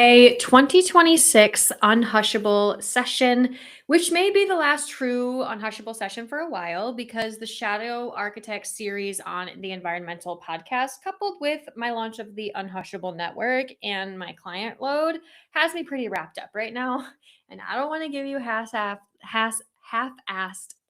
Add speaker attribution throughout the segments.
Speaker 1: a 2026 UnHushable session, which may be the last true UnHushable session for a while because the Shadow Architect series on the environmental podcast, coupled with my launch of the UnHushable network and my client load, has me pretty wrapped up right now. And I don't want to give you half-assed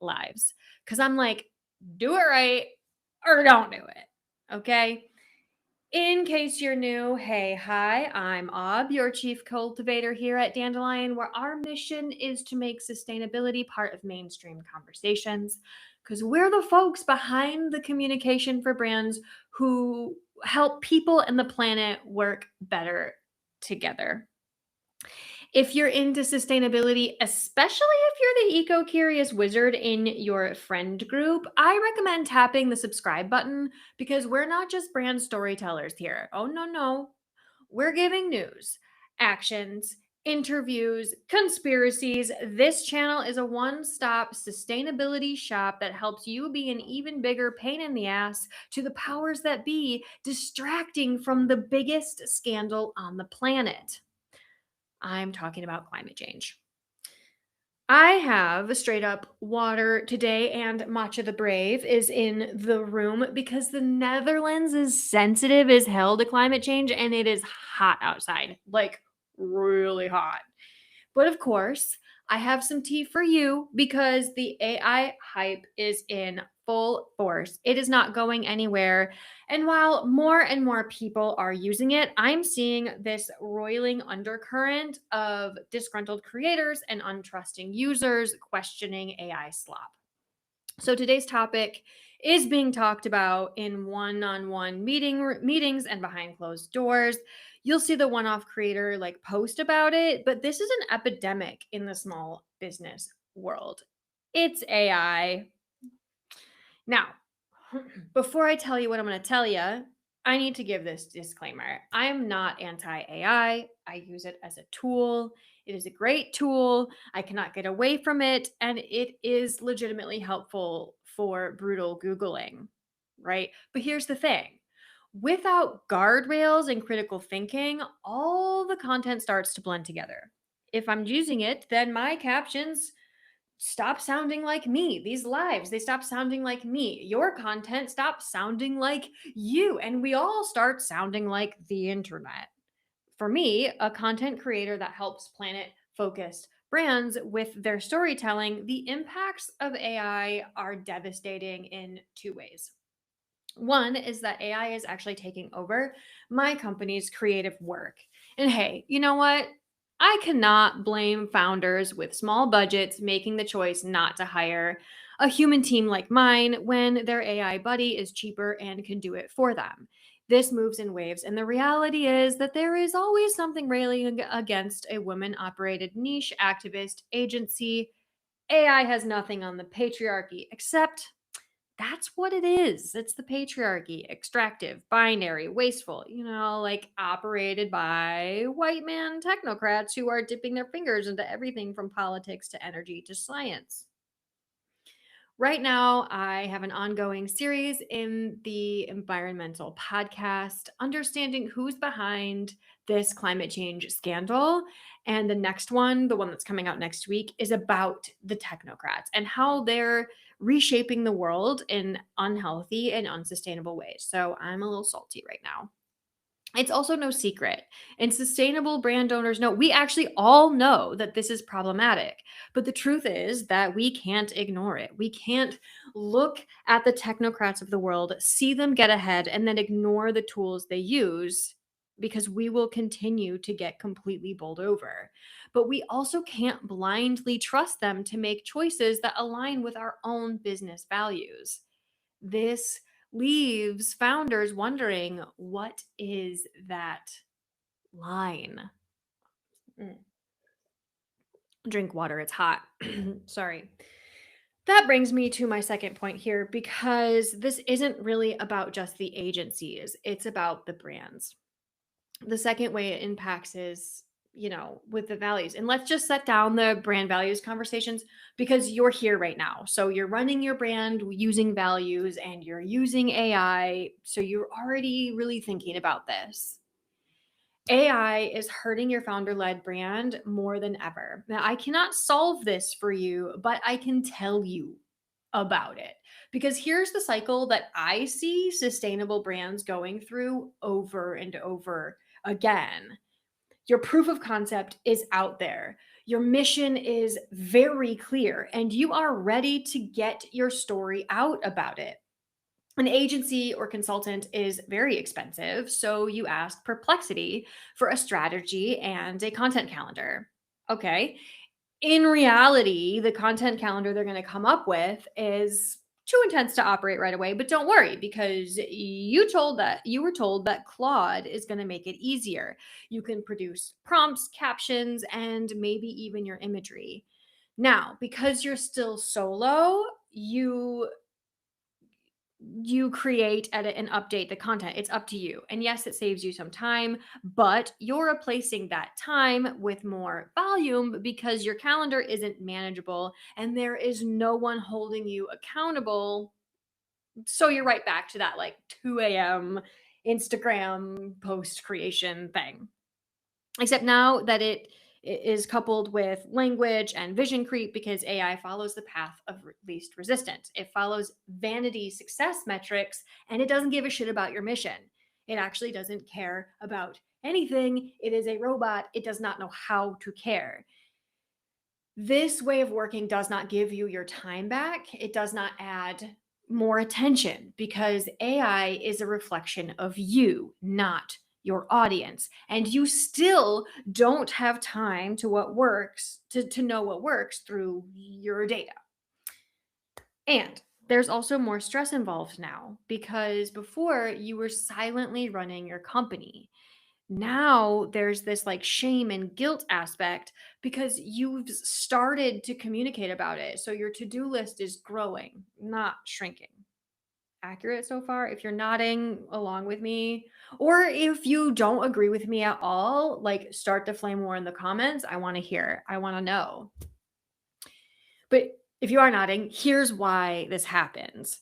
Speaker 1: lives because I'm like, do it right or don't do it. Okay. In case you're new, hi, I'm Ob, your chief cultivator here at Dandelion, where our mission is to make sustainability part of mainstream conversations. Because we're the folks behind the communication for brands who help people and the planet work better together. If you're into sustainability, especially if you're the eco-curious wizard in your friend group, I recommend tapping the subscribe button because we're not just brand storytellers here. Oh, no. We're giving news, actions, interviews, conspiracies. This channel is a one-stop sustainability shop that helps you be an even bigger pain in the ass to the powers that be, distracting from the biggest scandal on the planet. I'm talking about climate change. I have straight up water today, and Matcha the Brave is in the room because the Netherlands is sensitive as hell to climate change and it is hot outside, like really hot. But of course, I have some tea for you because the AI hype is in full force. It is not going anywhere. And while more and more people are using it, I'm seeing this roiling undercurrent of disgruntled creators and untrusting users questioning AI slop. So today's topic is being talked about in one-on-one meetings and behind closed doors. You'll see the one-off creator like post about it, but this is an epidemic in the small business world. It's AI. Now, before I tell you what I'm going to tell you, I need to give this disclaimer. I'm not anti-AI. I use it as a tool. It is a great tool. I cannot get away from it. And it is legitimately helpful for brutal Googling, right? But here's the thing. Without guardrails and critical thinking, all the content starts to blend together. If I'm using it, then my captions stop sounding like me. These lives, they stop sounding like me. Your content stops sounding like you. And we all start sounding like the internet. For me, a content creator that helps planet focused brands with their storytelling, the impacts of AI are devastating in two ways. One is that AI is actually taking over my company's creative work. And hey, you know what? I cannot blame founders with small budgets making the choice not to hire a human team like mine when their AI buddy is cheaper and can do it for them. This moves in waves, and the reality is that there is always something railing against a women operated niche activist agency. AI has nothing on the patriarchy except that's what it is. It's the patriarchy, extractive, binary, wasteful, like operated by white man technocrats who are dipping their fingers into everything from politics to energy to science. Right now, I have an ongoing series in the environmental podcast, understanding who's behind this climate change scandal. And the next one, the one that's coming out next week, is about the technocrats and how they're reshaping the world in unhealthy and unsustainable ways. So I'm a little salty right now. It's also no secret, and sustainable brand owners know, we actually all know that this is problematic. But the truth is that we can't ignore it. We can't look at the technocrats of the world, see them get ahead, and then ignore the tools they use because we will continue to get completely bowled over. But we also can't blindly trust them to make choices that align with our own business values. This leaves founders wondering, what is that line? Drink water, it's hot. Sorry. That brings me to my second point here because this isn't really about just the agencies, it's about the brands. The second way it impacts is, with the values. And let's just set down the brand values conversations because you're here right now. So you're running your brand using values and you're using AI. So you're already really thinking about this. AI is hurting your founder led brand more than ever. Now, I cannot solve this for you, but I can tell you about it. Because here's the cycle that I see sustainable brands going through over and over again. Your proof of concept is out there. Your mission is very clear, and you are ready to get your story out about it. An agency or consultant is very expensive, so you ask Perplexity for a strategy and a content calendar. Okay. In reality, the content calendar they're going to come up with is too intense to operate right away, but don't worry because you were told that Claude is going to make it easier. You can produce prompts, captions, and maybe even your imagery. Now, because you're still solo, you create, edit, and update the content. It's up to you. And yes, it saves you some time, but you're replacing that time with more volume because your calendar isn't manageable and there is no one holding you accountable. So you're right back to that like 2 a.m. Instagram post creation thing. Except now that it is coupled with language and vision creep because AI follows the path of least resistance. It follows vanity success metrics and it doesn't give a shit about your mission. It actually doesn't care about anything. It is a robot. It does not know how to care. This way of working does not give you your time back. It does not add more attention because AI is a reflection of you, not your audience. And you still don't have time to what works, to know what works through your data. And there's also more stress involved now because before you were silently running your company. Now there's this like shame and guilt aspect because you've started to communicate about it. So your to do list is growing, not shrinking. Accurate so far? If you're nodding along with me, or if you don't agree with me at all, like start the flame war in the comments. I want to hear, I want to know. But if you are nodding, here's why this happens.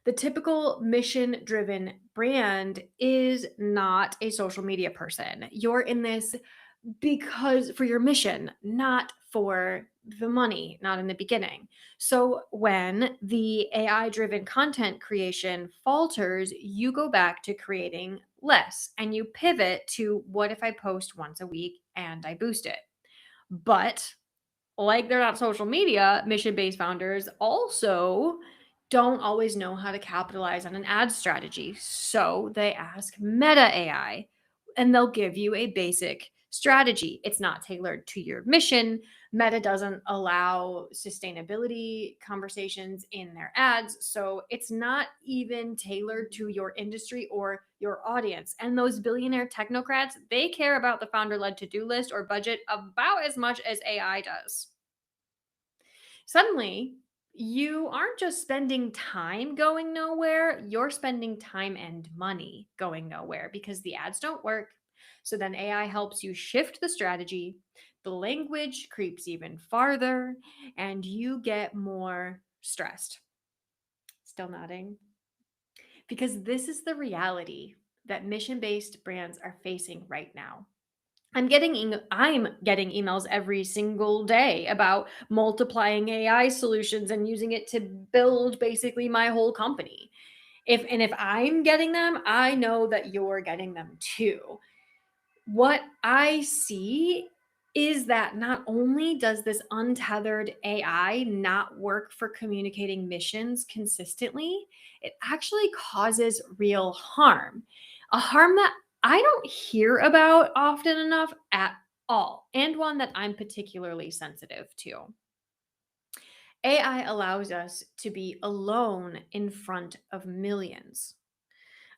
Speaker 1: The typical mission driven brand is not a social media person. You're in this because for your mission, not for the money, not in the beginning. So when the AI driven content creation falters, you go back to creating less and you pivot to what if I post once a week and I boost it. But like they're not social media, mission based founders also don't always know how to capitalize on an ad strategy. So they ask Meta AI and they'll give you a basic strategy. It's not tailored to your mission. Meta doesn't allow sustainability conversations in their ads. So it's not even tailored to your industry or your audience. And those billionaire technocrats, they care about the founder led to do list or budget about as much as AI does. Suddenly, you aren't just spending time going nowhere, you're spending time and money going nowhere because the ads don't work. So then AI helps you shift the strategy, the language creeps even farther, and you get more stressed. Still nodding. Because this is the reality that mission based brands are facing right now. I'm getting emails every single day about multiplying AI solutions and using it to build basically my whole company. If I'm getting them, I know that you're getting them too. What I see is that not only does this untethered AI not work for communicating missions consistently, it actually causes real harm. A harm that I don't hear about often enough at all, and one that I'm particularly sensitive to. AI allows us to be alone in front of millions.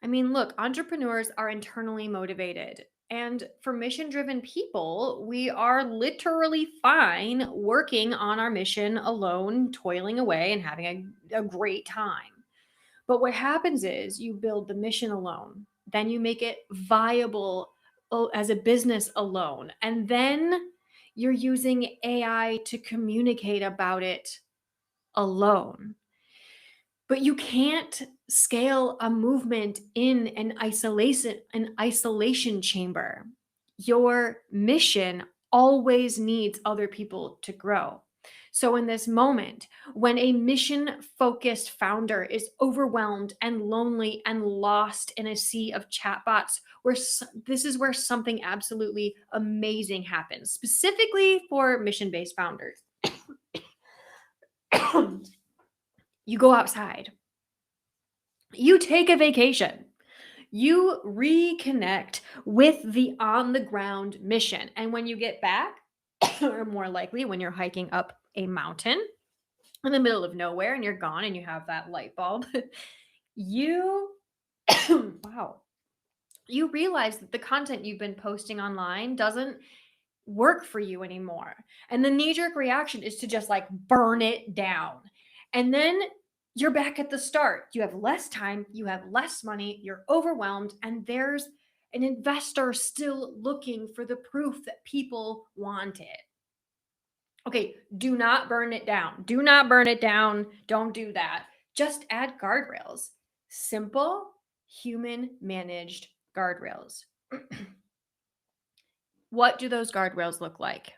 Speaker 1: I mean, look, entrepreneurs are internally motivated. And for mission driven people, we are literally fine working on our mission alone, toiling away and having a great time. But what happens is you build the mission alone, then you make it viable as a business alone. And then you're using AI to communicate about it alone. But you can't scale a movement in an isolation chamber. Your mission always needs other people to grow. So, in this moment, when a mission focused founder is overwhelmed and lonely and lost in a sea of chatbots, this is where something absolutely amazing happens, specifically for mission based founders. You go outside, you take a vacation, you reconnect with the on the ground mission. And when you get back, or more likely when you're hiking up a mountain in the middle of nowhere and you're gone and you have that light bulb, you, wow, you realize that the content you've been posting online doesn't work for you anymore. And the knee jerk reaction is to just like burn it down. And then you're back at the start. You have less time, you have less money, you're overwhelmed, and there's an investor still looking for the proof that people want it. Okay, do not burn it down. Do not burn it down. Don't do that. Just add guardrails. Simple, human managed guardrails. What do those guardrails look like?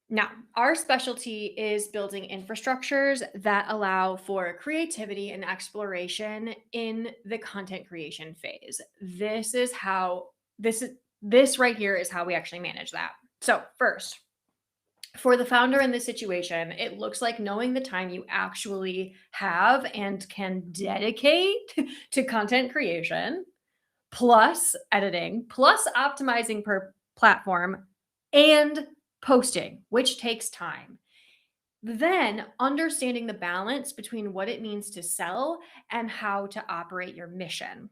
Speaker 1: Now, our specialty is building infrastructures that allow for creativity and exploration in the content creation phase. This right here is how we actually manage that. So, first, for the founder in this situation, it looks like knowing the time you actually have and can dedicate to content creation, plus editing, plus optimizing per platform, and posting, which takes time. Then understanding the balance between what it means to sell and how to operate your mission.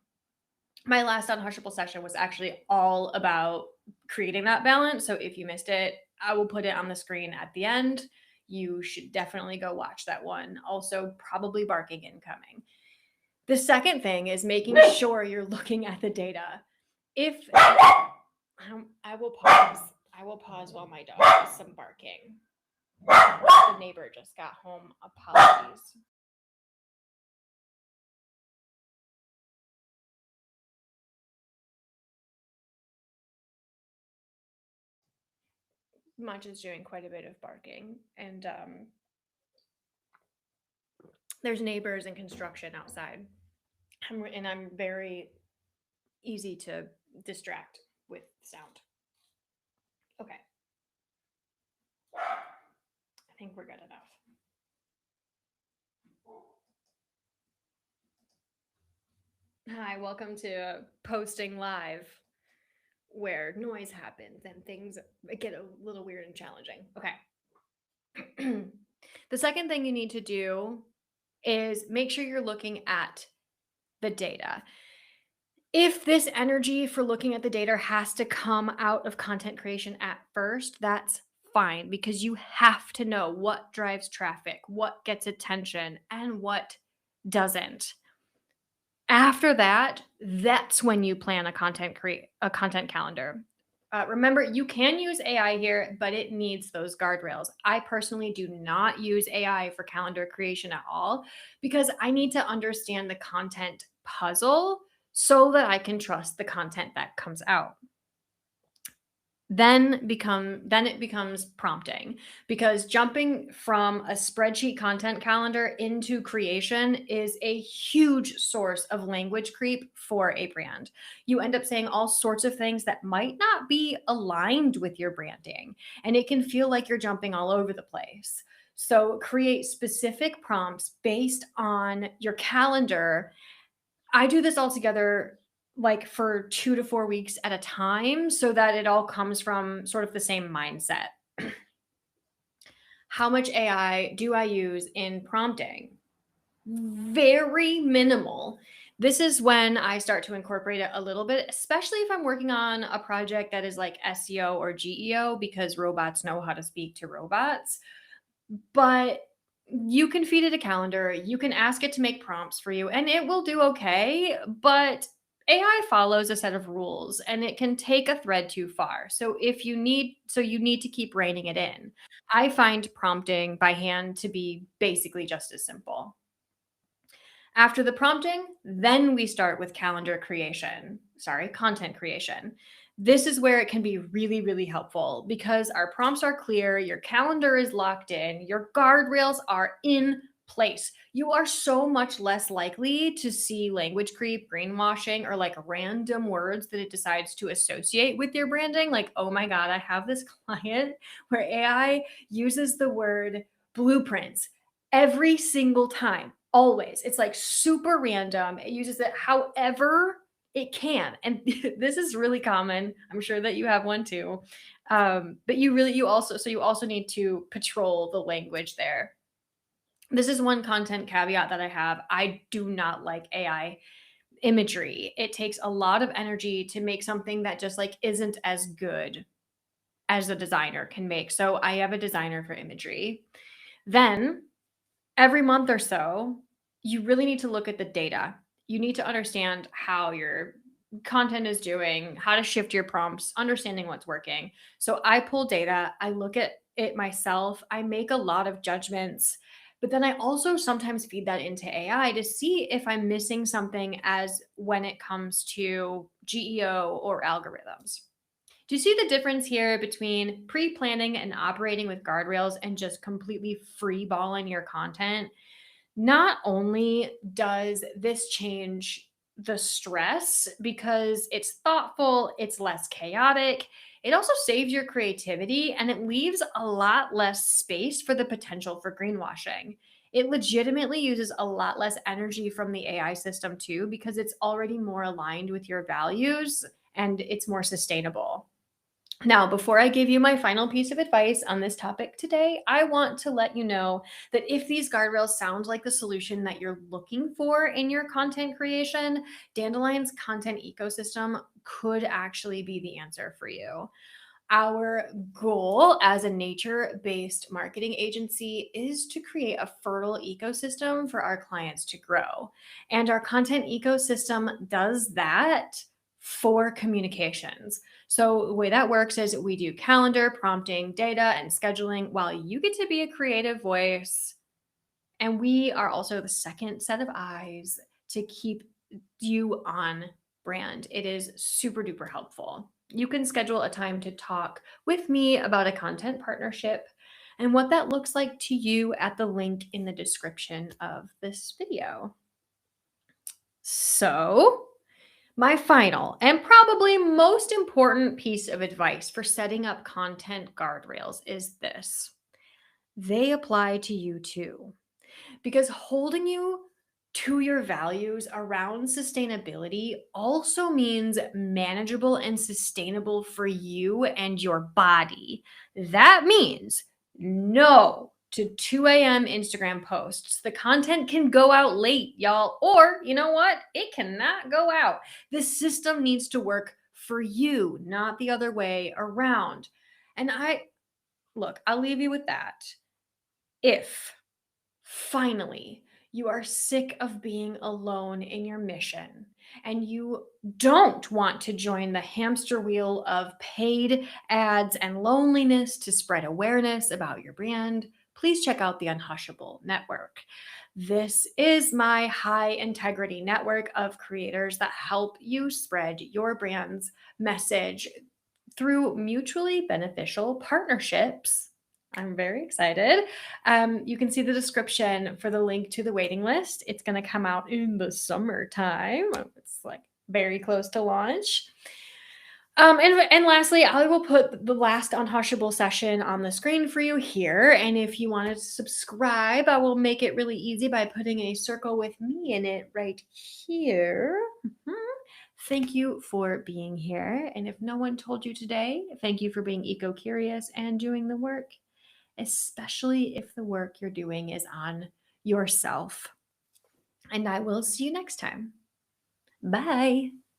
Speaker 1: My last UnHushable session was actually all about creating that balance. So if you missed it, I will put it on the screen at the end. You should definitely go watch that one. Also, probably barking incoming. The second thing is making sure you're looking at the data. If I will pause. I will pause while my dog does some barking. The neighbor just got home. Apologies. Munch is doing quite a bit of barking, and there's neighbors and construction outside. I'm very easy to distract with sound. Okay. I think we're good enough. Hi, welcome to Posting Live, where noise happens and things get a little weird and challenging. Okay. The second thing you need to do is make sure you're looking at the data. If this energy for looking at the data has to come out of content creation at first, that's fine, because you have to know what drives traffic, what gets attention, and what doesn't. After that, that's when you plan a content calendar. Remember, you can use AI here, but it needs those guardrails. I personally do not use AI for calendar creation at all, because I need to understand the content puzzle so that I can trust the content that comes out. Then it becomes prompting, because jumping from a spreadsheet content calendar into creation is a huge source of language creep for a brand. You end up saying all sorts of things that might not be aligned with your branding, and it can feel like you're jumping all over the place. So create specific prompts based on your calendar. I do this all together like for 2 to 4 weeks at a time, so that it all comes from sort of the same mindset. How much AI do I use in prompting? Very minimal. This is when I start to incorporate it a little bit, especially if I'm working on a project that is like SEO or GEO, because robots know how to speak to robots. But you can feed it a calendar, you can ask it to make prompts for you, and it will do okay. But AI follows a set of rules, and it can take a thread too far. So you need to keep reining it in. I find prompting by hand to be basically just as simple. After the prompting, then we start with content creation. This is where it can be really, really helpful because our prompts are clear, your calendar is locked in, your guardrails are in place. You are so much less likely to see language creep, greenwashing, or like random words that it decides to associate with your branding. Like, oh my God, I have this client where AI uses the word blueprints every single time, always. It's like super random. It uses it however it can. And this is really common. I'm sure that you have one too. But you also need to patrol the language there. This is one content caveat that I have. I do not like AI imagery. It takes a lot of energy to make something that just like isn't as good as a designer can make. So I have a designer for imagery. Then every month or so, you really need to look at the data. You need to understand how your content is doing, how to shift your prompts, understanding what's working. So I pull data, I look at it myself, I make a lot of judgments, but then I also sometimes feed that into AI to see if I'm missing something as when it comes to GEO or algorithms. Do you see the difference here between pre planning and operating with guardrails and just completely free balling your content? Not only does this change the stress because it's thoughtful, it's less chaotic, it also saves your creativity and it leaves a lot less space for the potential for greenwashing. It legitimately uses a lot less energy from the AI system too because it's already more aligned with your values and it's more sustainable. Now, before I give you my final piece of advice on this topic today, I want to let you know that if these guardrails sound like the solution that you're looking for in your content creation, Dandelion's content ecosystem could actually be the answer for you. Our goal as a nature based marketing agency is to create a fertile ecosystem for our clients to grow. And our content ecosystem does that for communications. So, the way that works is we do calendar, prompting, data, and scheduling while you get to be a creative voice. And we are also the second set of eyes to keep you on brand. It is super duper helpful. You can schedule a time to talk with me about a content partnership and what that looks like to you at the link in the description of this video. So, my final and probably most important piece of advice for setting up content guardrails is this: they apply to you too. Because holding you to your values around sustainability also means manageable and sustainable for you and your body. That means no to 2 a.m. Instagram posts. The content can go out late, y'all, or you know what? It cannot go out. The system needs to work for you, not the other way around. And I'll leave you with that. If finally, you are sick of being alone in your mission and you don't want to join the hamster wheel of paid ads and loneliness to spread awareness about your brand. Please check out the UnHushable Network. This is my high integrity network of creators that help you spread your brand's message through mutually beneficial partnerships. I'm very excited. You can see the description for the link to the waiting list. It's going to come out in the summertime. It's like very close to launch. And lastly, I will put the last UnHushable session on the screen for you here. And if you want to subscribe, I will make it really easy by putting a circle with me in it right here. Thank you for being here. And if no one told you today, thank you for being eco-curious and doing the work, especially if the work you're doing is on yourself. And I will see you next time. Bye.